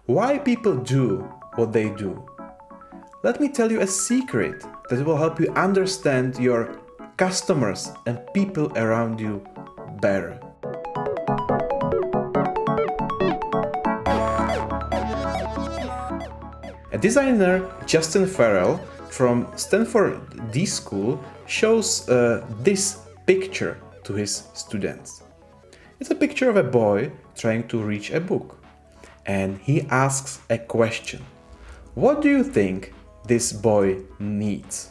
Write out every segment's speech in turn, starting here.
why people do what they do. Let me tell you a secret that will help you understand your customers and people around you better. A designer, Justin Farrell, from Stanford D School, shows this picture to his students. It's a picture of a boy trying to reach a book, and he asks a question. What do you think this boy needs?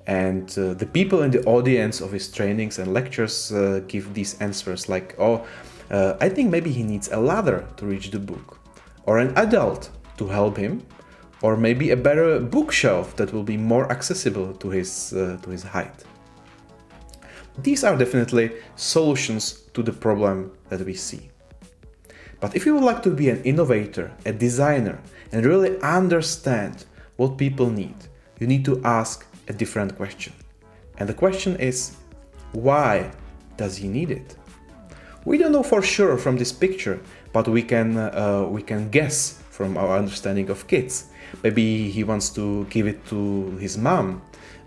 And the people in the audience of his trainings and lectures give these answers like, I think maybe he needs a ladder to reach the book, or an adult to help him, or maybe a better bookshelf that will be more accessible to his height. These are definitely solutions to the problem that we see. But if you would like to be an innovator, a designer, and really understand what people need, you need to ask a different question. And the question is, why does he need it? We don't know for sure from this picture, but we can guess from our understanding of kids. Maybe he wants to give it to his mom,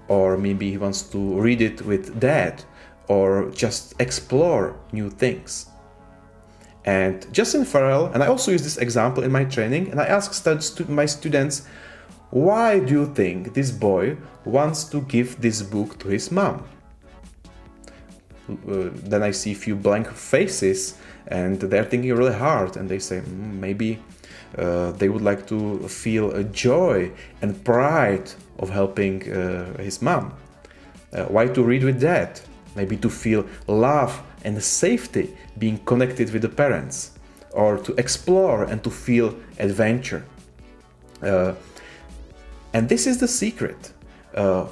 or maybe he wants to read it with dad, or just explore new things. And Justin Farrell, and I also use this example in my training, and I ask my students, why do you think this boy wants to give this book to his mom? Then I see a few blank faces, and they're thinking really hard, and they say, maybe they would like to feel a joy and pride of helping his mom. Why to read with dad? Maybe to feel love and safety being connected with the parents, or to explore and to feel adventure. And this is the secret.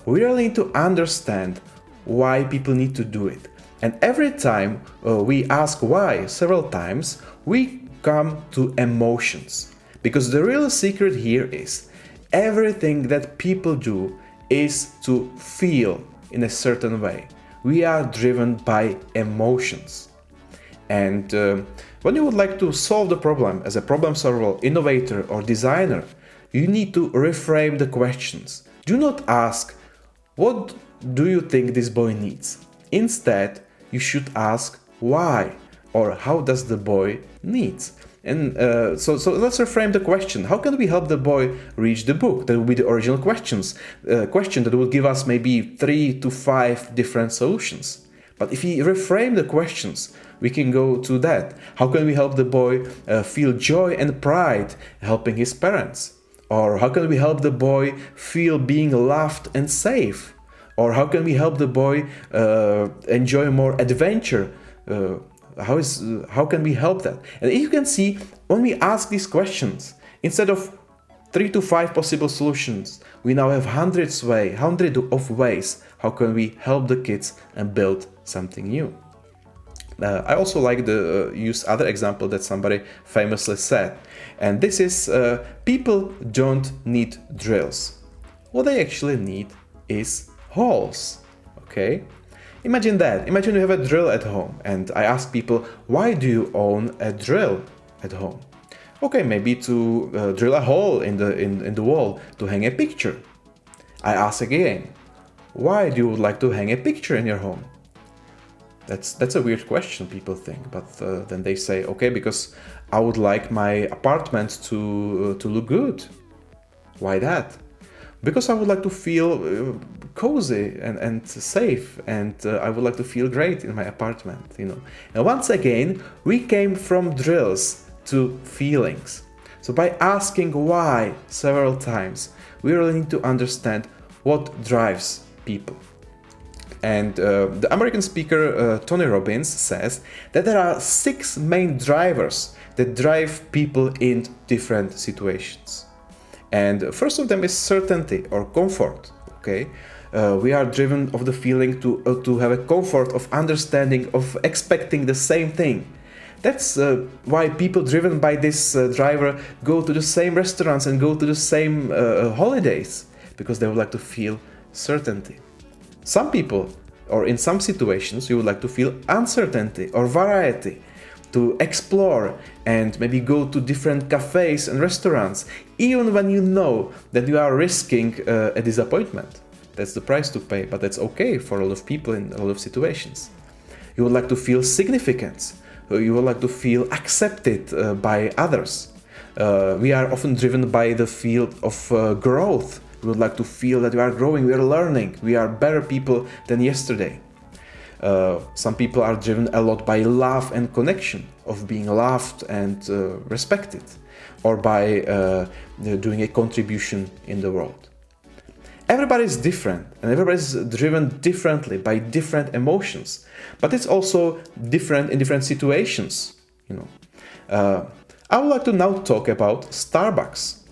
We really need to understand why people need to do it. And every time we ask why several times, we come to emotions. Because the real secret here is everything that people do is to feel in a certain way. We are driven by emotions. And when you would like to solve the problem as a problem solver, innovator, or designer, you need to reframe the questions. Do not ask, what do you think this boy needs? Instead, you should ask why, or how does the boy needs? And so let's reframe the question. How can we help the boy reach the book? That will be the original question that will give us maybe 3 to 5 different solutions. But if we reframe the questions, we can go to that. How can we help the boy feel joy and pride helping his parents? Or how can we help the boy feel being loved and safe? Or how can we help the boy enjoy more adventure? How can we help that? And you can see, when we ask these questions, instead of 3 to 5 possible solutions, we now have hundreds of ways how can we help the kids and build something new. I also like to use other example that somebody famously said, and this is people don't need drills. What they actually need is holes. Okay? Imagine that. Imagine you have a drill at home, and I ask people, why do you own a drill at home? Okay, maybe to drill a hole in the wall to hang a picture. I ask again, why do you like to hang a picture in your home? That's a weird question, people think, but then they say, okay, because I would like my apartment to look good. Why that? Because I would like to feel cozy and safe, and I would like to feel great in my apartment, And once again, we came from drills to feelings. So by asking why several times, we really need to understand what drives people. And the American speaker Tony Robbins says that there are 6 main drivers that drive people in different situations. And first of them is certainty or comfort. Okay, we are driven of the feeling to have a comfort of understanding, of expecting the same thing. That's why people driven by this driver go to the same restaurants and go to the same holidays, because they would like to feel certainty. Some people, or in some situations, you would like to feel uncertainty or variety. to explore and maybe go to different cafes and restaurants, even when you know that you are risking a disappointment. That's the price to pay, but that's okay for a lot of people in a lot of situations. You would like to feel significance. You would like to feel accepted by others. We are often driven by the field of growth. We would like to feel that we are growing, we are learning, we are better people than yesterday. Some people are driven a lot by love and connection, of being loved and respected, or by doing a contribution in the world. Everybody is different, and everybody is driven differently by different emotions, but it's also different in different situations. I would like to now talk about Starbucks.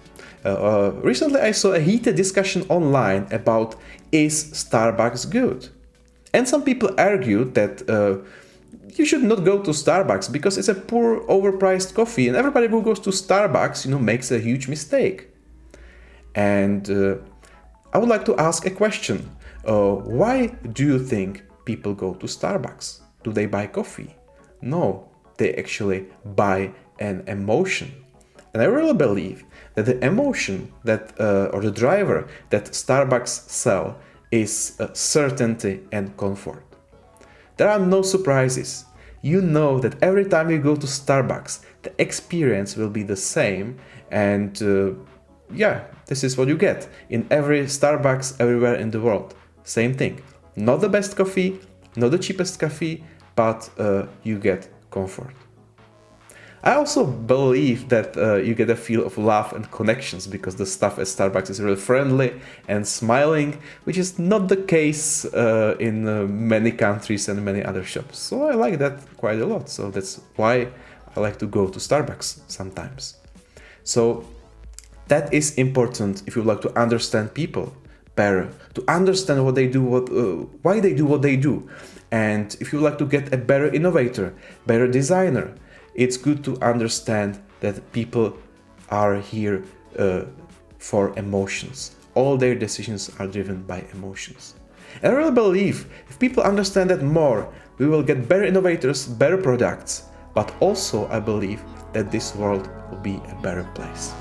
Recently I saw a heated discussion online about, is Starbucks good? And some people argued that you should not go to Starbucks because it's a poor, overpriced coffee, and everybody who goes to Starbucks, makes a huge mistake. And I would like to ask a question. Why do you think people go to Starbucks? Do they buy coffee? No, they actually buy an emotion. And I really believe that the emotion that, or the driver that Starbucks sell is certainty and comfort. There are no surprises. You know that every time you go to Starbucks, the experience will be the same, and this is what you get in every Starbucks everywhere in the world. Same thing. Not the best coffee, not the cheapest coffee, but you get comfort. I also believe that you get a feel of love and connections because the staff at Starbucks is really friendly and smiling, which is not the case in many countries and many other shops. So I like that quite a lot. So that's why I like to go to Starbucks sometimes. So that is important if you like to understand people better, to understand what they do, why they do what they do. And if you like to get a better innovator, better designer, it's good to understand that people are here for emotions. All their decisions are driven by emotions. And I really believe if people understand that more, we will get better innovators, better products, but also I believe that this world will be a better place.